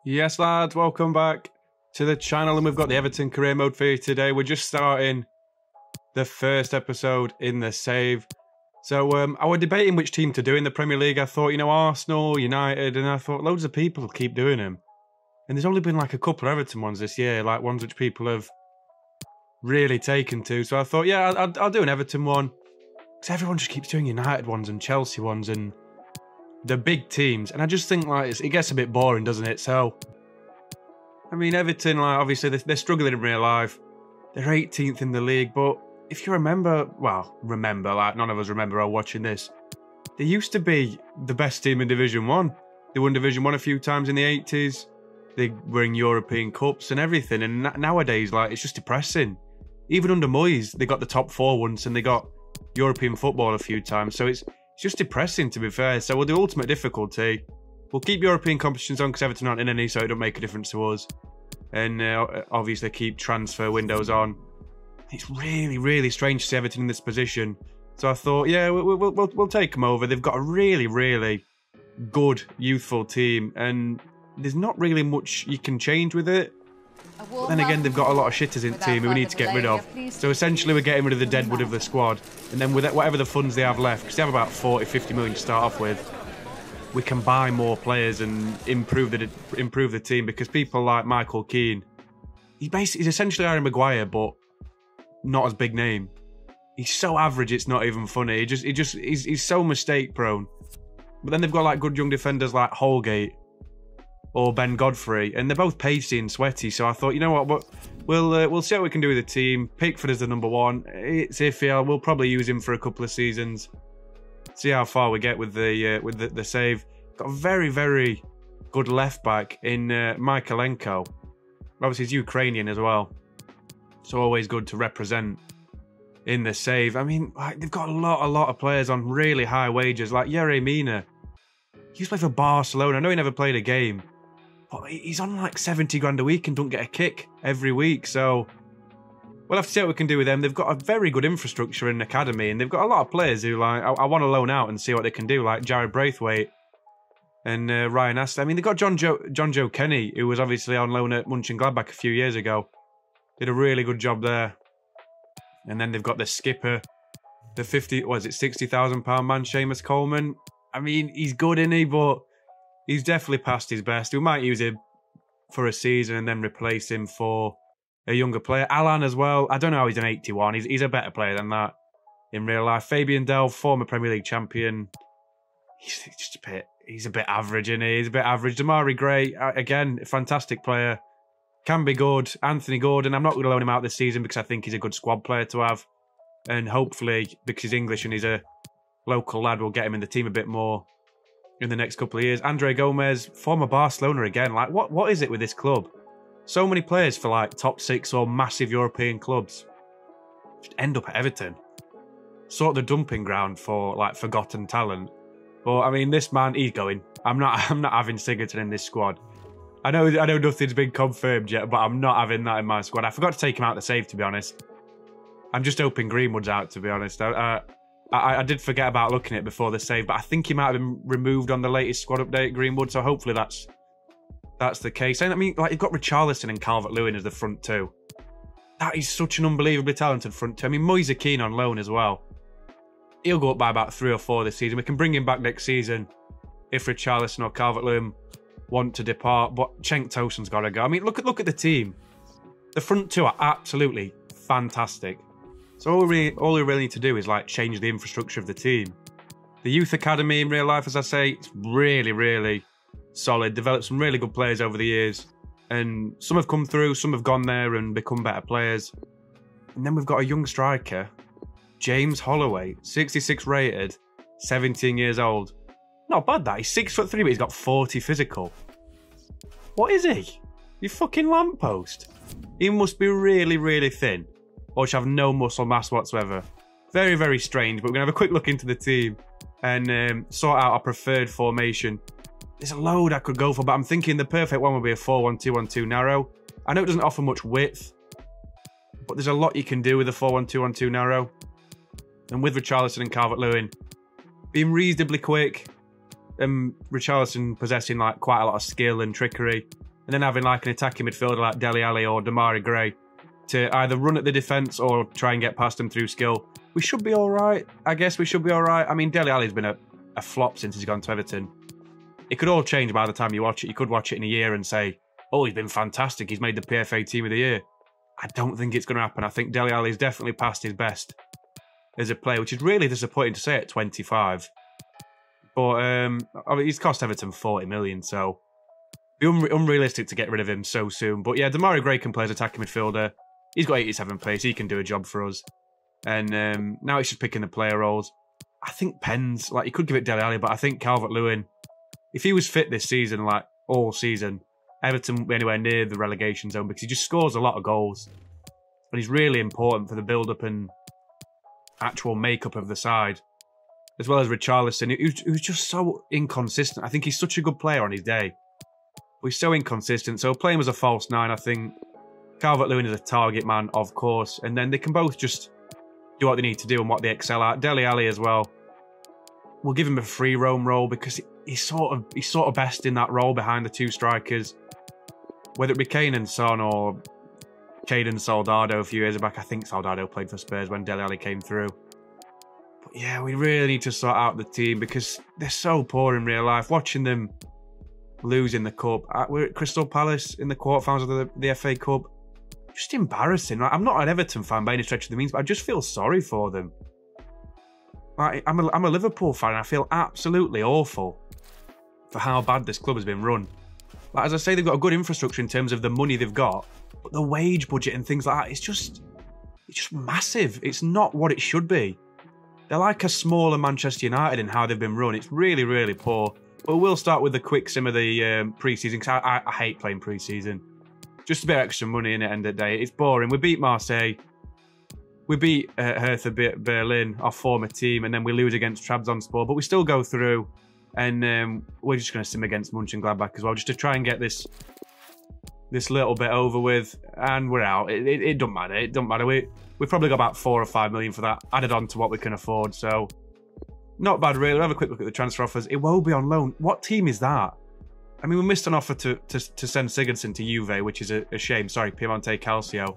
Yes, lads, welcome back to the channel, and we've got the Everton career mode for you today. We're just starting the first episode in the save. So I was debating which team to do in the Premier League. I thought, Arsenal, United, and I thought loads of people keep doing them. And there's only been like a couple of Everton ones this year, like ones which people have really taken to. So I thought, yeah, I'll do an Everton one. Because everyone just keeps doing United ones and Chelsea ones and the big teams. And I just think like it gets a bit boring, doesn't it? So, I mean, Everton, like obviously they're struggling in real life. They're 18th in the league, but if you remember, like none of us remember watching this, they used to be the best team in Division 1. They won Division 1 a few times in the 80s. They were in European Cups and everything. And nowadays, like, it's just depressing. Even under Moyes, they got the top 4 once and they got European football a few times. So it's just depressing, to be fair. So we'll do ultimate difficulty. We'll keep European competitions on because Everton aren't in any, so it don't make a difference to us. And obviously keep transfer windows on. It's really, really strange to see Everton in this position. So I thought, yeah, we'll take them over. They've got a really, really good youthful team, and there's not really much you can change with it. But then again, they've got a lot of shitters in the team who we need to get rid of. So essentially, we're getting rid of the deadwood of the squad, and then with whatever the funds they have left, because they have about 40, 50 million to start off with, we can buy more players and improve the team. Because people like Michael Keane, he's essentially Harry Maguire, but not as big name. He's so average, it's not even funny. He's so mistake prone. But then they've got like good young defenders like Holgate or Ben Godfrey, and they're both pacey and sweaty. So I thought, you know what, we'll see what we can do with the team. Pickford is the number 1. It's iffy. We'll probably use him for a couple of seasons. See how far we get with the save. Got a very, very good left back in Mykolenko. Obviously, he's Ukrainian as well, so always good to represent in the save. I mean, like, they've got a lot of players on really high wages, like Yerry Mina. He used to play for Barcelona. I know he never played a game, but he's on like 70 grand a week and don't get a kick every week. So we'll have to see what we can do with them. They've got a very good infrastructure and academy, and they've got a lot of players who, like, I want to loan out and see what they can do, like Jared Braithwaite and Ryan Astley. I mean, they've got John Joe Kenny, who was obviously on loan at Mönchengladbach a few years ago. Did a really good job there. And then they've got the skipper, the £60,000 man, Seamus Coleman. I mean, he's good, isn't he? But he's definitely past his best. We might use him for a season and then replace him for a younger player. Alan as well. I don't know how he's an 81. He's a better player than that in real life. Fabian Delph, former Premier League champion. He's a bit average, isn't he? He's a bit average. Damari Gray, again, a fantastic player. Can be good. Anthony Gordon, I'm not going to loan him out this season because I think he's a good squad player to have. And hopefully, because he's English and he's a local lad, we'll get him in the team a bit more in the next couple of years. Andrei Gomez, former Barcelona again. Like, what is it with this club? So many players for like top 6 or massive European clubs just end up at Everton. Sort of the dumping ground for like forgotten talent. But I mean, this man, he's going. I'm not having Sigurdsson in this squad. I know nothing's been confirmed yet, but I'm not having that in my squad. I forgot to take him out of the save, to be honest. I'm just hoping Greenwood's out, to be honest. I did forget about looking at it before the save, but I think he might have been removed on the latest squad update, Greenwood, so hopefully that's the case. And I mean, like, you've got Richarlison and Calvert-Lewin as the front two. That is such an unbelievably talented front two. I mean, Moise Keane on loan as well. He'll go up by about 3 or 4 this season. We can bring him back next season if Richarlison or Calvert-Lewin want to depart, but Cenk Tosun's got to go. I mean, look at the team. The front two are absolutely fantastic. So all we really need to do is like change the infrastructure of the team. The youth academy in real life, as I say, it's really, really solid. Developed some really good players over the years, and some have come through, some have gone there and become better players. And then we've got a young striker, James Holloway, 66 rated, 17 years old. Not bad that. He's 6'3", but he's got 40 physical. What is he? You fucking lamppost. He must be really, really thin, or should have no muscle mass whatsoever. Very, very strange, but we're going to have a quick look into the team and sort out our preferred formation. There's a load I could go for, but I'm thinking the perfect one would be a 4-1-2-1-2 narrow. I know it doesn't offer much width, but there's a lot you can do with a 4-1-2-1-2 narrow. And with Richarlison and Calvert-Lewin being reasonably quick, Richarlison possessing like quite a lot of skill and trickery, and then having like an attacking midfielder like Dele Alli or Demarai Gray to either run at the defence or try and get past them through skill. We should be all right. I guess we should be all right. I mean, Dele Alli's been a flop since he's gone to Everton. It could all change by the time you watch it. You could watch it in a year and say, oh, he's been fantastic. He's made the PFA Team of the Year. I don't think it's going to happen. I think Dele Alli's definitely past his best as a player, which is really disappointing to say at 25. But I mean, he's cost Everton 40 million, so it'd be unrealistic to get rid of him so soon. But yeah, Demarai Gray can play as attacking midfielder. He's got 87 pace. He can do a job for us. And now it's just picking the player roles. I think Penn's, like, you could give it Dele Alli, but I think Calvert-Lewin, if he was fit this season, like all season, Everton won't be anywhere near the relegation zone because he just scores a lot of goals. And he's really important for the build-up and actual makeup of the side. As well as Richarlison, who's just so inconsistent. I think he's such a good player on his day. But he's so inconsistent. So playing as a false nine, I think Calvert-Lewin is a target man, of course. And then they can both just do what they need to do and what they excel at. Dele Alli as well. We'll give him a free roam role because he's sort of best in that role behind the two strikers. Whether it be Kane and Son or Caden Soldado a few years back. I think Soldado played for Spurs when Dele Alli came through. But yeah, we really need to sort out the team because they're so poor in real life. Watching them lose in the Cup. We're at Crystal Palace in the quarterfinals of the FA Cup. Just embarrassing. Like, I'm not an Everton fan by any stretch of the means, but I just feel sorry for them. Like, I'm a Liverpool fan and I feel absolutely awful for how bad this club has been run. Like, as I say, they've got a good infrastructure in terms of the money they've got, but the wage budget and things like that, it's just massive. It's not what it should be. They're like a smaller Manchester United in how they've been run. It's really, really poor. But we'll start with the quick sim of the pre-season because I hate playing pre-season. Just a bit of extra money in it, end of the day. It's boring. We beat Marseille. We beat Hertha Berlin, our former team, and then we lose against Trabzonspor. But we still go through, and we're just going to sim against Mönchengladbach as well, just to try and get this little bit over with, and we're out. It doesn't matter. It doesn't matter. We've probably got about 4 or 5 million for that, added on to what we can afford. So, not bad, really. We'll have a quick look at the transfer offers. It will be on loan. What team is that? I mean, we missed an offer to send Sigurdsson to Juve, which is a shame. Sorry, Piemonte Calcio.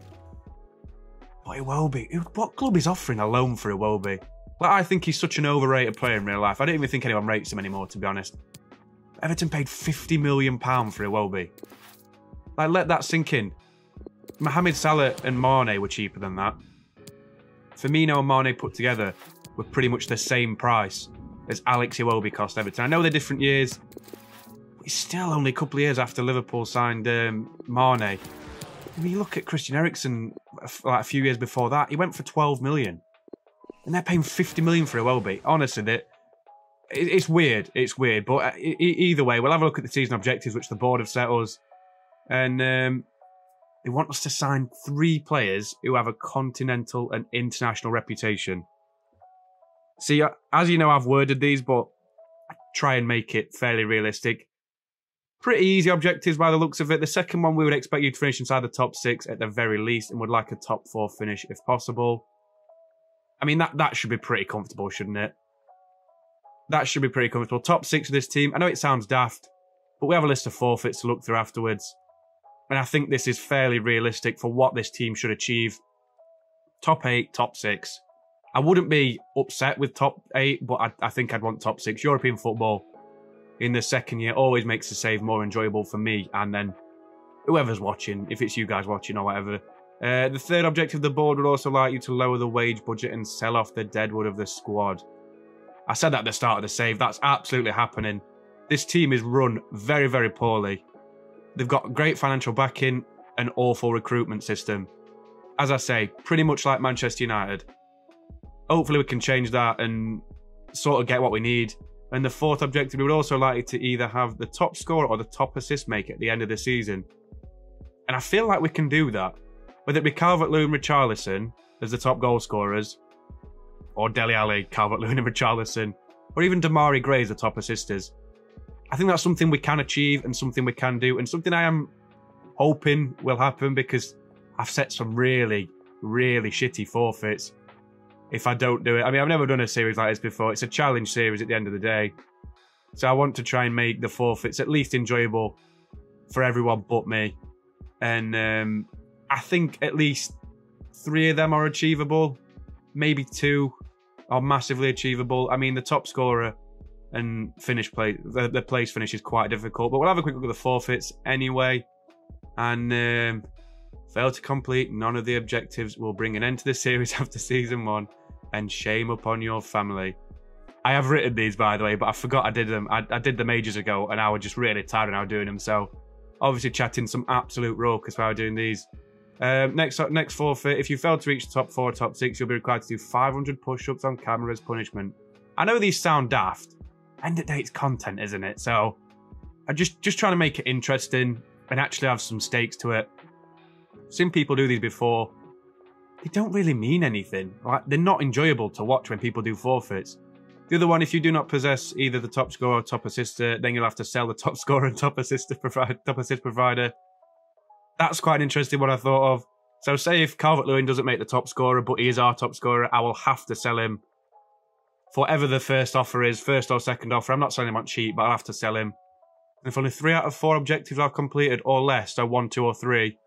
But Iwobi, what club is offering a loan for Iwobi? Like, I think he's such an overrated player in real life. I don't even think anyone rates him anymore, to be honest. Everton paid £50 million for Iwobi. Like, let that sink in. Mohamed Salah and Mane were cheaper than that. Firmino and Mane put together were pretty much the same price as Alex Iwobi cost Everton. I know they're different years. It's still only a couple of years after Liverpool signed Mane. I mean, you look at Christian Eriksen, like a few years before that, he went for 12 million. And they're paying 50 million for Iwobi. Honestly, it's weird. It's weird. But either way, we'll have a look at the season objectives, which the board have set us. And they want us to sign 3 players who have a continental and international reputation. See, as you know, I've worded these, but I try and make it fairly realistic. Pretty easy objectives by the looks of it. The second one, we would expect you to finish inside the top 6 at the very least and would like a top 4 finish if possible. I mean, that should be pretty comfortable, shouldn't it? That should be pretty comfortable. Top 6 of this team. I know it sounds daft, but we have a list of forfeits to look through afterwards. And I think this is fairly realistic for what this team should achieve. Top 8, top 6. I wouldn't be upset with top 8, but I think I'd want top 6. European football in the second year always makes the save more enjoyable for me and then whoever's watching, if it's you guys watching or whatever. The third objective of the board would also like you to lower the wage budget and sell off the deadwood of the squad. I said that at the start of the save. That's absolutely happening. This team is run very, very poorly. They've got great financial backing, an awful recruitment system. As I say, pretty much like Manchester United. Hopefully we can change that and sort of get what we need. And the fourth objective, we would also like you to either have the top scorer or the top assist maker at the end of the season. And I feel like we can do that. Whether it be Calvert-Lewin and Richarlison as the top goal scorers, or Dele Alli, Calvert-Lewin and Richarlison, or even Demarai Gray as the top assisters. I think that's something we can achieve and something we can do and something I am hoping will happen because I've set some really, really shitty forfeits if I don't do it. I mean, I've never done a series like this before. It's a challenge series at the end of the day. So I want to try and make the forfeits at least enjoyable for everyone but me. And I think at least 3 of them are achievable. Maybe 2 are massively achievable. I mean, the top scorer and the place finish is quite difficult. But we'll have a quick look at the forfeits anyway. And fail to complete none of the objectives will bring an end to the series after season 1. And shame upon your family. I have written these, by the way, but I forgot I did them. I did them ages ago, and I was just really tired when I was doing them. So, obviously, chatting some absolute raucous while doing these. Next forfeit, if you fail to reach top 4 or top 6, you'll be required to do 500 push-ups on camera as punishment. I know these sound daft. End of the day, it's content, isn't it? So, I'm just trying to make it interesting and actually have some stakes to it. Seen people do these before. They don't really mean anything. Like, they're not enjoyable to watch when people do forfeits. The other one, if you do not possess either the top scorer or top assister, then you'll have to sell the top scorer and top assist provider. That's quite an interesting one I thought of. So say if Calvert-Lewin doesn't make the top scorer, but he is our top scorer, I will have to sell him for whatever the first offer is, first or second offer. I'm not selling him on cheap, but I'll have to sell him. And if only 3 out of 4 objectives are completed or less, so 1, 2 or 3, then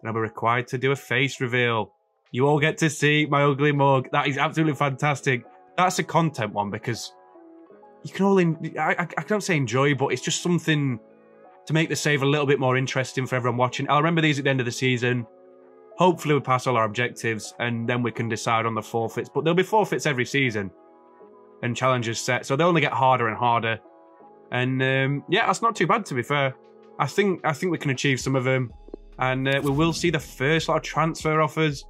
I'll be required to do a face reveal. You all get to see my ugly mug. That is absolutely fantastic. That's a content one because you can all, I don't say enjoy, but it's just something to make the save a little bit more interesting for everyone watching. I'll remember these at the end of the season. Hopefully we pass all our objectives and then we can decide on the forfeits. But there'll be forfeits every season and challenges set. So they'll only get harder and harder. And yeah, that's not too bad to be fair. I think we can achieve some of them. And we will see the first lot of transfer offers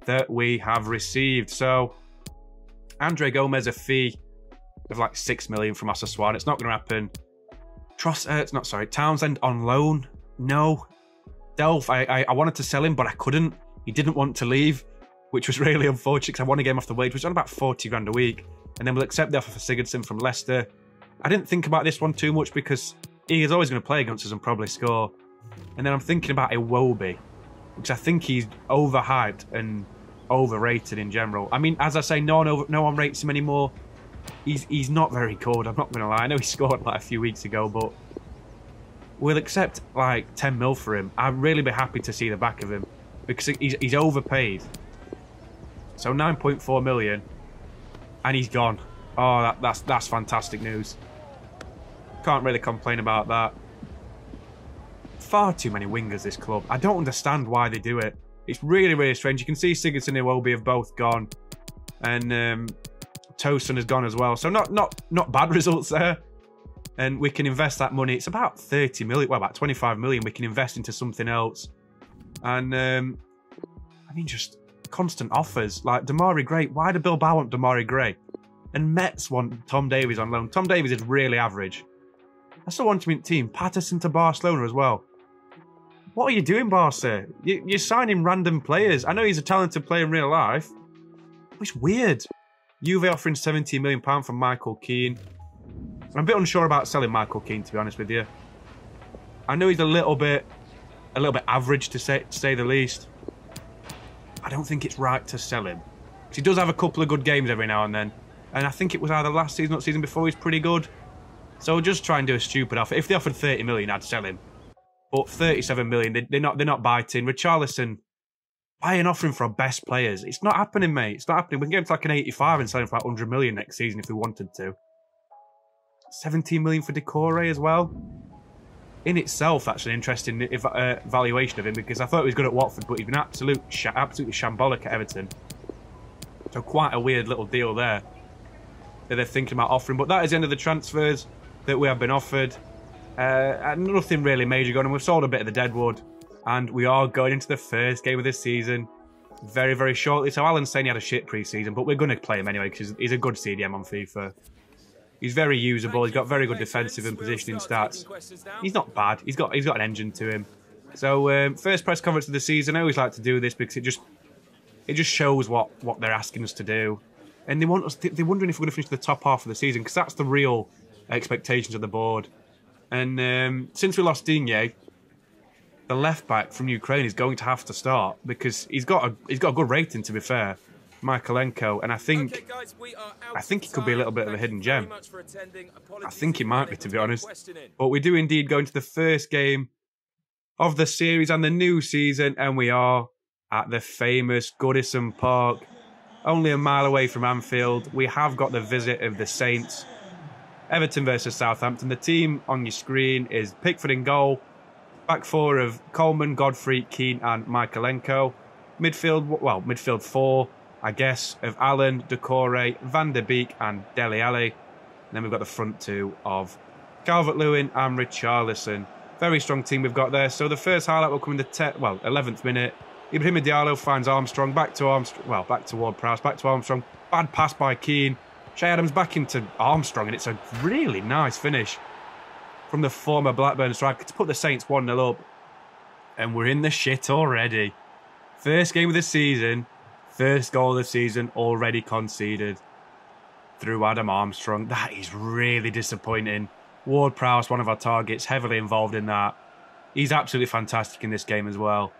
that we have received. So Andrei Gomez, a fee of like 6 million from Osasuna. It's not going to happen. Townsend on loan. No. Delph, I wanted to sell him, but I couldn't. He didn't want to leave, which was really unfortunate because I want to get him off the wage, which was on about 40 grand a week. And then we'll accept the offer for Sigurdsson from Leicester. I didn't think about this one too much because he is always going to play against us and probably score. And then I'm thinking about Iwobi, because I think he's overhyped and overrated in general. I mean, as I say, no one rates him anymore. He's not very good, I'm not going to lie. I know he scored like a few weeks ago, but we'll accept like 10 mil for him. I'd really be happy to see the back of him because he's overpaid. So 9.4 million and he's gone. Oh, that's fantastic news. Can't really complain about that. Far too many wingers, this club. I don't understand why they do it. It's really, really strange. You can see Sigurdsson and Iwobi have both gone. And Tosin has gone as well. So not bad results there. And we can invest that money. It's about 30 million, well, about 25 million we can invest into something else. And, I mean, just constant offers. Like, Damari Gray. Why do Bilbao want Damari Gray? And Mets want Tom Davies on loan. Tom Davies is really average. I still want him in the team. Patterson to Barcelona as well. What are you doing, Barca? You're signing random players. I know he's a talented player in real life. But it's weird. Juve offering £17 million for Michael Keane. I'm a bit unsure about selling Michael Keane, to be honest with you. I know he's a little bit average, to say the least. I don't think it's right to sell him. Because he does have a couple of good games every now and then. And I think it was either last season or season before he's pretty good. So we'll just try and do a stupid offer. If they offered 30 million, I'd sell him. But 37 million, they're not biting. Richarlison, buy an offering for our best players. It's not happening, mate. It's not happening. We can get him to like an 85 and sell him for like 100 million next season if we wanted to. 17 million for Decore as well. In itself, that's an interesting valuation of him because I thought he was good at Watford, but he's been absolutely shambolic at Everton. So quite a weird little deal there that they're thinking about offering. But that is the end of the transfers that we have been offered. Nothing really major going on. We've sold a bit of the Deadwood, and we are going into the first game of this season very, very shortly. So Alan's saying he had a shit pre-season, but we're going to play him anyway because he's a good CDM on FIFA. He's very usable. He's got very good defensive and positioning stats. He's not bad. He's got an engine to him. So first press conference of the season. I always like to do this because it just shows what they're asking us to do, and they're wondering if we're going to finish the top half of the season because that's the real expectations of the board. And since we lost Digne, the left back from Ukraine is going to have to start because he's got a good rating, to be fair, Michaelenko, and I think he could be a little bit of a hidden gem. I think he might be, to be honest. But we do indeed go into the first game of the series and the new season, and we are at the famous Goodison Park, only a mile away from Anfield. We have got the visit of the Saints. Everton versus Southampton. The team on your screen is Pickford in goal. Back four of Coleman, Godfrey, Keane and Michaelenko. Midfield four, I guess, of Allen, Decore, Van der Beek and Dele Alli. And then we've got the front two of Calvert-Lewin and Richarlison. Very strong team we've got there. So the first highlight will come in the 11th minute. Ibrahima Diallo finds Armstrong, back to Ward-Prowse, back to Armstrong. Bad pass by Keane. Che Adams back into Armstrong, and it's a really nice finish from the former Blackburn striker to put the Saints 1-0 up. And we're in the shit already. First game of the season, first goal of the season already conceded through Adam Armstrong. That is really disappointing. Ward-Prowse, one of our targets, heavily involved in that. He's absolutely fantastic in this game as well.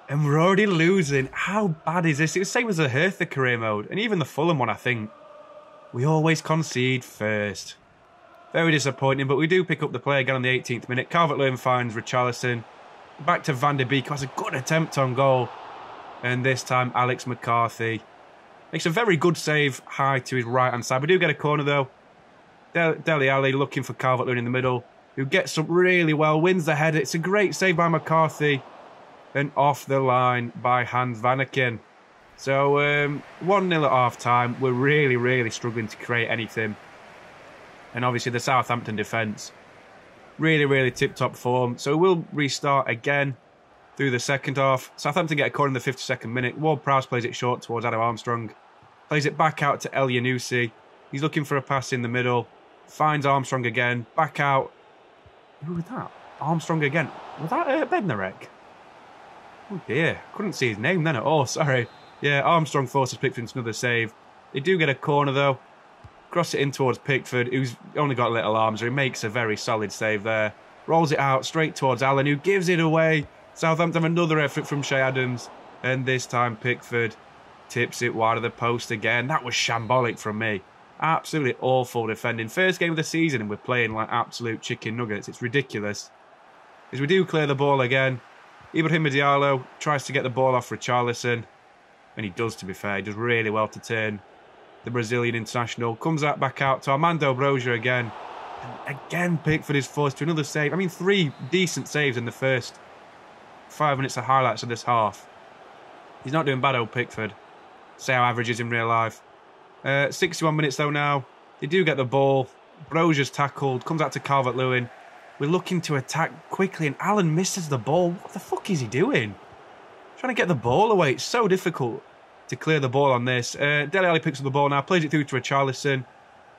And we're already losing. How bad is this? It's the same as the Hertha career mode, and even the Fulham one, I think. We always concede first. Very disappointing, but we do pick up the play again on the 18th minute. Calvert-Lewin finds Richarlison. Back to Van der Beek, who has a good attempt on goal. And this time, Alex McCarthy makes a very good save high to his right-hand side. We do get a corner, though. Dele Alli looking for Calvert-Lewin in the middle, who gets up really well, wins the header. It's a great save by McCarthy. And off the line by Hans Vanaken. So 1-0 at half-time. We're really struggling to create anything. And obviously the Southampton defence, really tip-top form. So we'll restart again through the second half. Southampton get a corner in the 52nd minute. Ward-Prowse plays it short towards Adam Armstrong. Plays it back out to El Yunusi. He's looking for a pass in the middle. Finds Armstrong again. Back out. Who was that? Armstrong again. Was that Bednarek? Oh dear. Couldn't see his name then at all. Sorry. Yeah, Armstrong forces Pickford into another save. They do get a corner though. Cross it in towards Pickford, who's only got little arms. He makes a very solid save there. Rolls it out straight towards Allen, who gives it away. Southampton have another effort from Che Adams. And this time Pickford tips it wide of the post again. That was shambolic from me. Absolutely awful defending. First game of the season and we're playing like absolute chicken nuggets. It's ridiculous. As we do clear the ball again. Ibrahima Diallo tries to get the ball off Richarlison. And he does, to be fair. He does really well to turn the Brazilian international. Comes back out to Armando Broja again. And again, Pickford is forced to another save. I mean, 3 decent saves in the first 5 minutes of highlights of this half. He's not doing bad, old Pickford. Say how average is in real life. 61 minutes though now. They do get the ball. Broja's tackled. Comes out to Calvert-Lewin. We're looking to attack quickly and Allen misses the ball. What the fuck is he doing? Trying to get the ball away. It's so difficult to clear the ball on this. Dele Alli picks up the ball now. Plays it through to Richarlison.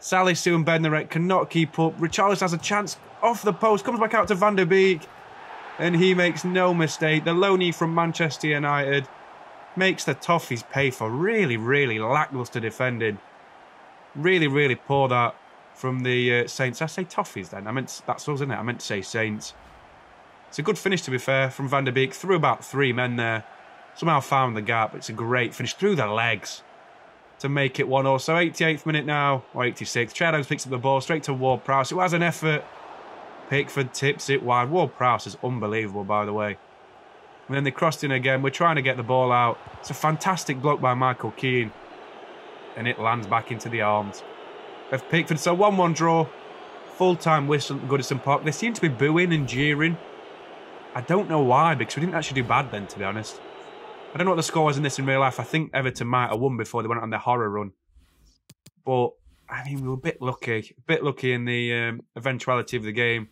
Salisu and Bednarek cannot keep up. Richarlison has a chance off the post. Comes back out to Van der Beek. And he makes no mistake. The loanee from Manchester United makes the Toffees pay for really lacklustre defending. Really poor that from the Saints. Did I say Toffees then? That's us, isn't it? I meant to say Saints. It's a good finish, to be fair, from Van der Beek. Through about 3 men there. Somehow found the gap. It's a great finish through the legs to make it 1-0. So 88th minute now, or 86th. Che Adams picks up the ball straight to Ward-Prowse, who has an effort. Pickford tips it wide. Ward-Prowse is unbelievable, by the way. And then they crossed in again. We're trying to get the ball out. It's a fantastic block by Michael Keane. And it lands back into the arms of Pickford. So 1-1 draw. Full-time whistle at Goodison Park. They seem to be booing and jeering. I don't know why, because we didn't actually do bad then, to be honest. I don't know what the score was in this in real life. I think Everton might have won before they went on their horror run. But, I mean, we were a bit lucky. A bit lucky in the eventuality of the game.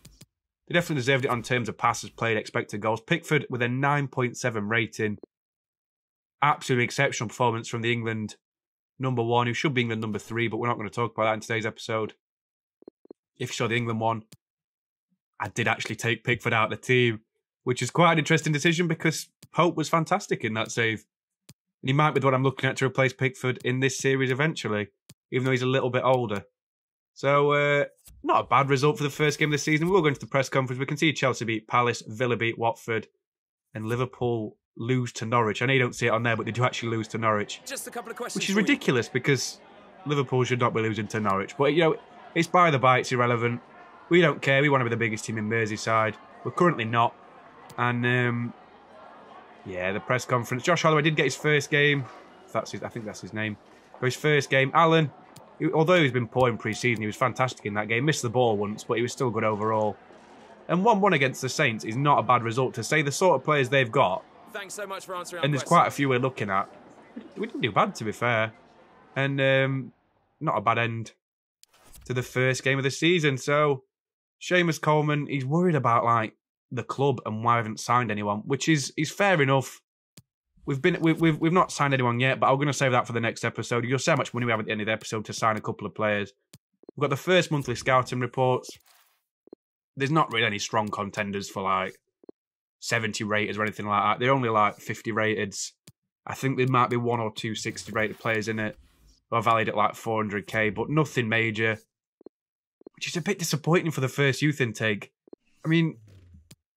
They definitely deserved it on terms of passes played, expected goals. Pickford with a 9.7 rating. Absolutely exceptional performance from the England #1, who should be England #3, but we're not going to talk about that in today's episode. If you saw the England one, I did actually take Pickford out of the team, which is quite an interesting decision because Pope was fantastic in that save. And he might be the one I'm looking at to replace Pickford in this series eventually, even though he's a little bit older. So, not a bad result for the first game of the season. We will go into the press conference. We can see Chelsea beat Palace, Villa beat Watford, and Liverpool lose to Norwich. I know you don't see it on there, but they do actually lose to Norwich. Just a couple of questions. Which is ridiculous because Liverpool should not be losing to Norwich. But, you know, it's by the by, it's irrelevant. We don't care. We want to be the biggest team in Merseyside. We're currently not. And yeah, the press conference. Josh Holloway did get his first game. I think that's his name. For his first game, Alan, although he's been poor in pre-season, he was fantastic in that game. Missed the ball once, but he was still good overall. And 1-1 against the Saints is not a bad result to say the sort of players they've got. Thanks so much for answering. And there's quite a few we're looking at. We didn't do bad, to be fair. And not a bad end to the first game of the season. So, Seamus Coleman, he's worried about like the club and why I haven't signed anyone, which is fair enough. We've not signed anyone yet, but I'm going to save that for the next episode. You'll see how much money we have at the end of the episode to sign a couple of players. We've got the first monthly scouting reports. There's not really any strong contenders for like 70 raters or anything like that. They're only like 50 rated. I think there might be 1 or 2 60 rated players in it who are valued at like 400k, but nothing major, which is a bit disappointing for the first youth intake. I mean,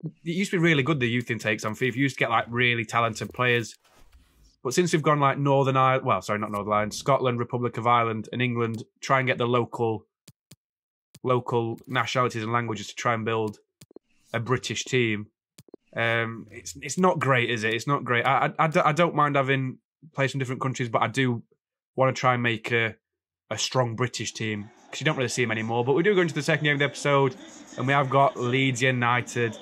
it used to be really good, the youth intakes on FIFA. You used to get like really talented players. But since we've gone like Northern Ireland, well, sorry, not Northern Ireland, Scotland, Republic of Ireland and England, try and get the local nationalities and languages to try and build a British team. It's not great, is it? It's not great. I don't mind having players from different countries, but I do want to try and make a strong British team because you don't really see them anymore. But we do go into the second game of the episode, and we have got Leeds United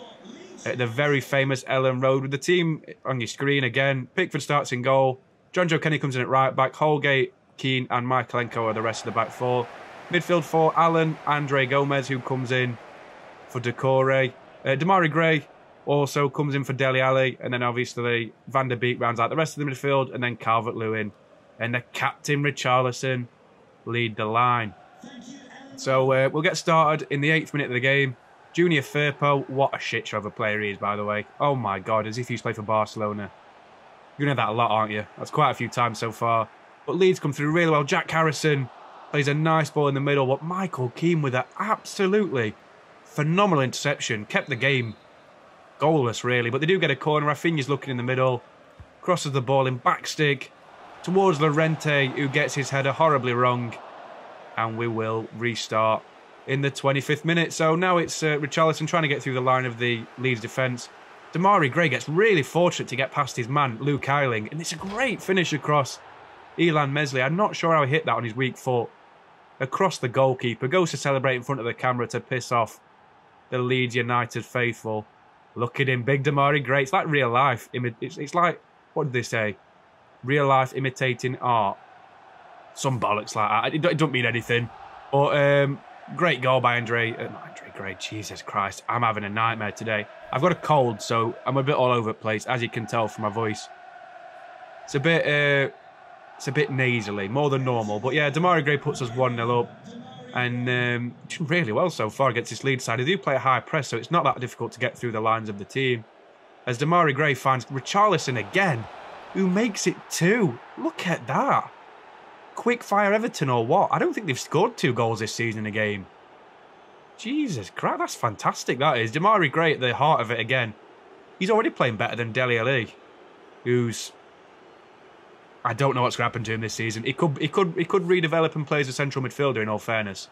at the very famous Ellen Road with the team on your screen again. Pickford starts in goal. John Joe Kenny comes in at right back. Holgate, Keane and Michaelenko are the rest of the back four. Midfield four, Alan, Andrei Gomez, who comes in for Decore. Damari Gray also comes in for Dele Alli. And then obviously Van der Beek rounds out the rest of the midfield. And then Calvert-Lewin and the captain Richarlison lead the line. So we'll get started in the 8th minute of the game. Junior Firpo, what a shit show of a player he is, by the way. Oh my God, as if he used to play for Barcelona. You're going to have that a lot, aren't you? That's quite a few times so far. But Leeds come through really well. Jack Harrison plays a nice ball in the middle. But Michael Keane with an absolutely phenomenal interception. Kept the game goalless, really. But they do get a corner. Rafinha's looking in the middle. Crosses the ball in backstick towards Llorente, who gets his header horribly wrong. And we will restart in the 25th minute. So now it's Richarlison trying to get through the line of the Leeds defence. Damari Gray gets really fortunate to get past his man, Luke Ayling. And it's a great finish across Elan Mesley. I'm not sure how he hit that on his weak foot. Across the goalkeeper. Goes to celebrate in front of the camera to piss off the Leeds United faithful. Look at him. Big Damari Gray. It's like real life. It's like, what did they say? Real life imitating art. Some bollocks like that. It don't mean anything. But great goal by Andrei Gray. Jesus Christ. I'm having a nightmare today. I've got a cold, so I'm a bit all over the place, as you can tell from my voice. It's a bit nasally, more than normal. But yeah, Damari Gray puts us 1-0 up. And doing really well so far against this Leeds side. They do play a high press, so it's not that difficult to get through the lines of the team. As Damari Gray finds Richarlison again, who makes it 2. Look at that. Quick fire Everton or what? I don't think they've scored 2 goals this season in a game. Jesus Christ, that's fantastic, that is. Damari Gray at the heart of it again. He's already playing better than Dele Alli, who's... I don't know what's going to happen to him this season. He could redevelop and play as a central midfielder, in all fairness.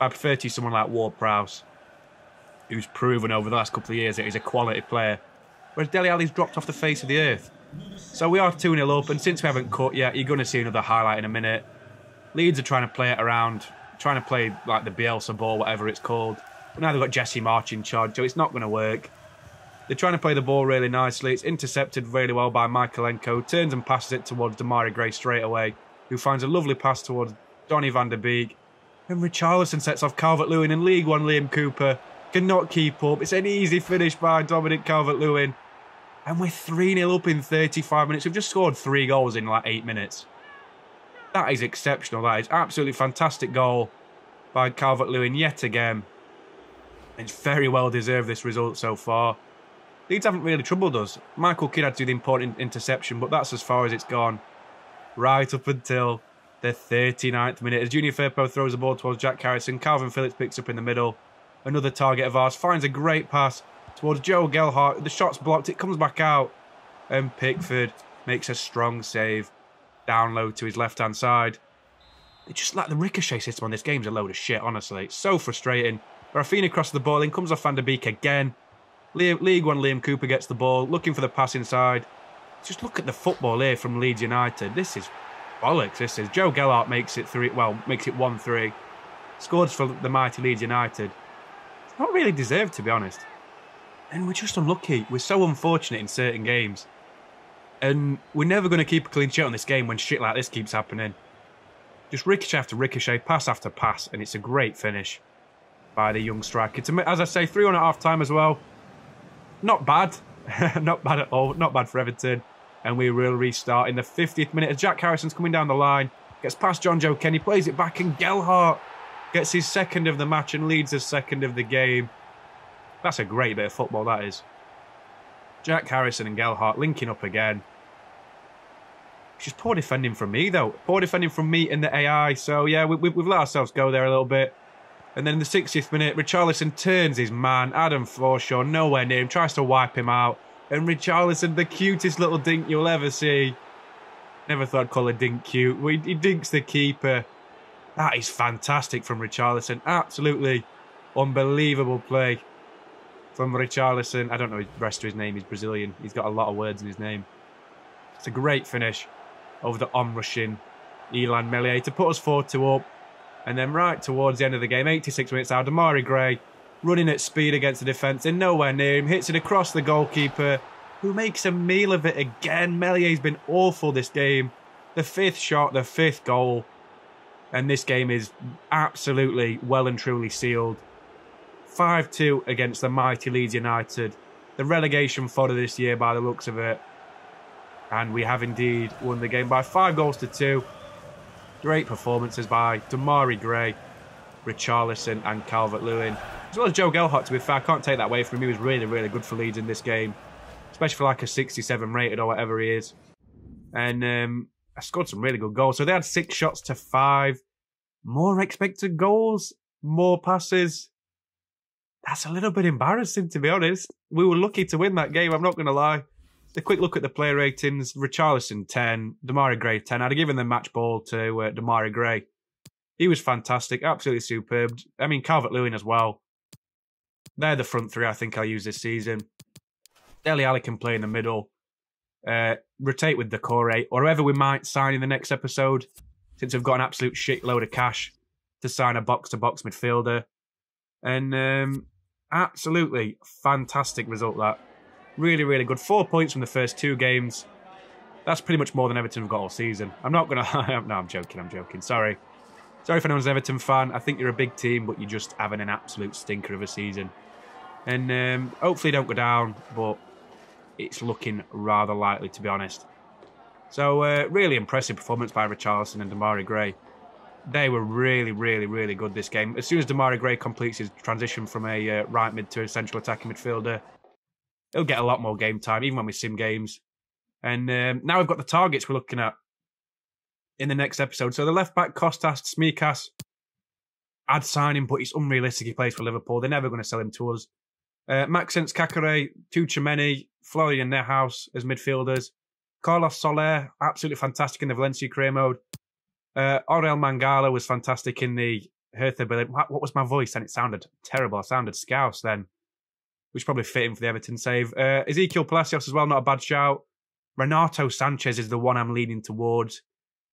I prefer to someone like Ward-Prowse, who's proven over the last couple of years that he's a quality player. Whereas Dele Alli's dropped off the face of the earth. So we are 2-0 up, and since we haven't cut yet, you're going to see another highlight in a minute. Leeds are trying to play it around, trying to play like the Bielsa ball, whatever it's called. But now they've got Jesse March in charge, so it's not going to work. They're trying to play the ball really nicely. It's intercepted really well by Michaelenko. Turns and passes it towards Damari Gray straight away, who finds a lovely pass towards Donny van der Beek. And Richarlison sets off Calvert-Lewin, in League One Liam Cooper cannot keep up. It's an easy finish by Dominic Calvert-Lewin. And we're 3-0 up in 35 minutes. We've just scored 3 goals in like 8 minutes. That is exceptional. That is absolutely fantastic goal by Calvert-Lewin yet again. It's very well deserved, this result so far. Leeds haven't really troubled us. Michael Kidd had to do the important interception, but that's as far as it's gone. Right up until the 39th minute. As Junior Firpo throws the ball towards Jack Harrison, Calvin Phillips picks up in the middle. Another target of ours finds a great pass towards Joe Gelhardt. The shot's blocked. It comes back out. And Pickford makes a strong save. Down low to his left-hand side. It's just like the ricochet system on this game's a load of shit, honestly. It's so frustrating. Rafinha crosses the ball in, comes off Van der Beek again. League One Liam Cooper gets the ball, looking for the pass inside. Just look at the football here from Leeds United. This is bollocks, this is. Joe Gellhart makes it 1-3. Scores for the mighty Leeds United. It's not really deserved, to be honest. And we're just unlucky. We're so unfortunate in certain games. And we're never going to keep a clean sheet on this game when shit like this keeps happening. Just ricochet after ricochet, pass after pass, and it's a great finish by the young striker. As I say, 3-1 at half-time as well. Not bad. Not bad at all. Not bad for Everton. And we will restart in the 50th minute as Jack Harrison's coming down the line. Gets past John Joe Kenny, plays it back, and Gellhart gets his second of the match and leads his second of the game. That's a great bit of football, that is. Jack Harrison and Gellhart linking up again. It's just poor defending from me, though. Poor defending from me and the AI. So, yeah, we've let ourselves go there a little bit. And then in the 60th minute, Richarlison turns his man, Adam Forshaw, nowhere near him, tries to wipe him out. And Richarlison, the cutest little dink you'll ever see. Never thought I'd call a dink cute. He dinks the keeper. That is fantastic from Richarlison. Absolutely unbelievable play from Richarlison. I don't know the rest of his name. He's Brazilian. He's got a lot of words in his name. It's a great finish over the onrushing Elan Meslier to put us 4-2 up. And then right towards the end of the game, 86 minutes out, Damari Gray running at speed against the defence and nowhere near him. Hits it across the goalkeeper, who makes a meal of it again. Mellier's been awful this game. The 5th shot, the 5th goal. And this game is absolutely well and truly sealed. 5-2 against the mighty Leeds United. The relegation fodder this year by the looks of it. And we have indeed won the game by 5-2. Great performances by Damari Gray, Richarlison and Calvert-Lewin. As well as Joe Gellhart, to be fair. I can't take that away from him. He was really, really good for Leeds in this game. Especially for like a 67 rated or whatever he is. And I scored some really good goals. So they had 6 shots to 5. More expected goals. More passes. That's a little bit embarrassing, to be honest. We were lucky to win that game, I'm not going to lie. A quick look at the player ratings. Richarlison, 10. Damari Gray, 10. I'd have given the match ball to Damari Gray. He was fantastic. Absolutely superb. I mean, Calvert-Lewin as well. They're the front 3 I think I'll use this season. Dele Alli can play in the middle. Rotate with Decore, or whoever we might sign in the next episode, since we've got an absolute shitload of cash to sign a box-to-box midfielder. And absolutely fantastic result, that. Really, really good. 4 points from the first 2 games. That's pretty much more than Everton have got all season. I'm not going to... No, I'm joking. Sorry. Sorry if anyone's an Everton fan. I think you're a big team, but you're just having an absolute stinker of a season. And hopefully don't go down, but it's looking rather likely, to be honest. So, really impressive performance by Richarlison and Damari Gray. They were really, really, really good this game. As soon as Damari Gray completes his transition from a right mid to a central attacking midfielder, he'll get a lot more game time, even when we sim games. And now we've got the targets we're looking at in the next episode. So the left-back, Kostas Tsimikas, I'd sign him, but it's unrealistic he plays for Liverpool. They're never going to sell him to us. Maxence Kakare, Tuchemeni, Florian Neuhaus as midfielders. Carlos Soler, absolutely fantastic in the Valencia career mode. Aurel Mangala was fantastic in the Hertha Berlin. What was my voice then? It sounded terrible. I sounded scouse then, which probably fit in for the Everton save. Ezekiel Palacios as well, not a bad shout. Renato Sanchez is the one I'm leaning towards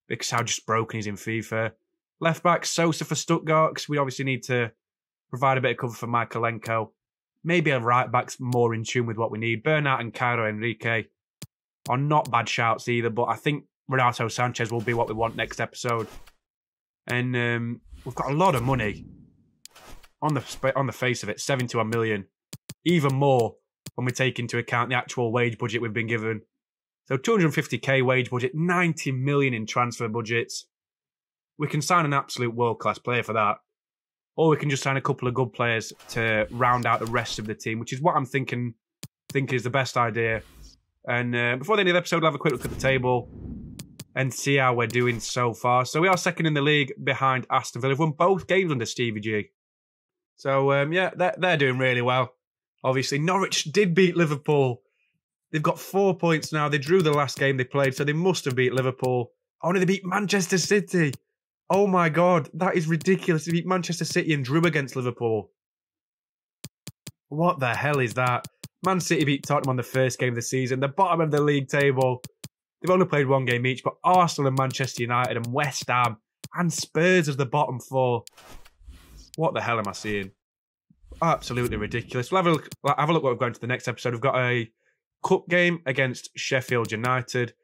because how just broken he's in FIFA. Left back, Sosa for Stuttgart, because we obviously need to provide a bit of cover for Michaelenko. Maybe a right back's more in tune with what we need. Bernat and Cairo Enrique are not bad shouts either, but I think Renato Sanchez will be what we want next episode. And we've got a lot of money on the face of it, 71 million. Even more when we take into account the actual wage budget we've been given. So 250k wage budget, 90 million in transfer budgets. We can sign an absolute world-class player for that. Or we can just sign a couple of good players to round out the rest of the team, which is what I'm thinking is the best idea. And before the end of the episode, we'll have a quick look at the table and see how we're doing so far. So we are second in the league behind Aston Villa. We've won both games under Stevie G. So, yeah, they're doing really well. Obviously, Norwich did beat Liverpool. They've got 4 points now. They drew the last game they played, so they must have beat Liverpool. Oh, no, they beat Manchester City. Oh, my God. That is ridiculous. They beat Manchester City and drew against Liverpool. What the hell is that? Man City beat Tottenham on the first game of the season, the bottom of the league table. They've only played one game each, but Arsenal and Manchester United and West Ham and Spurs as the bottom four. What the hell am I seeing? Absolutely ridiculous. We'll have a look what we've got into the next episode. We've got a cup game against Sheffield United.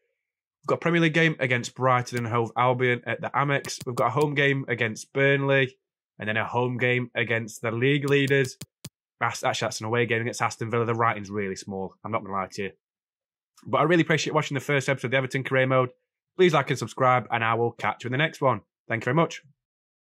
We've got a Premier League game against Brighton and Hove Albion at the Amex. We've got a home game against Burnley and then a home game against the league leaders. That's an away game against Aston Villa. The writing's really small. I'm not going to lie to you. But I really appreciate watching the first episode of the Everton Career Mode. Please like and subscribe, and I will catch you in the next one. Thank you very much.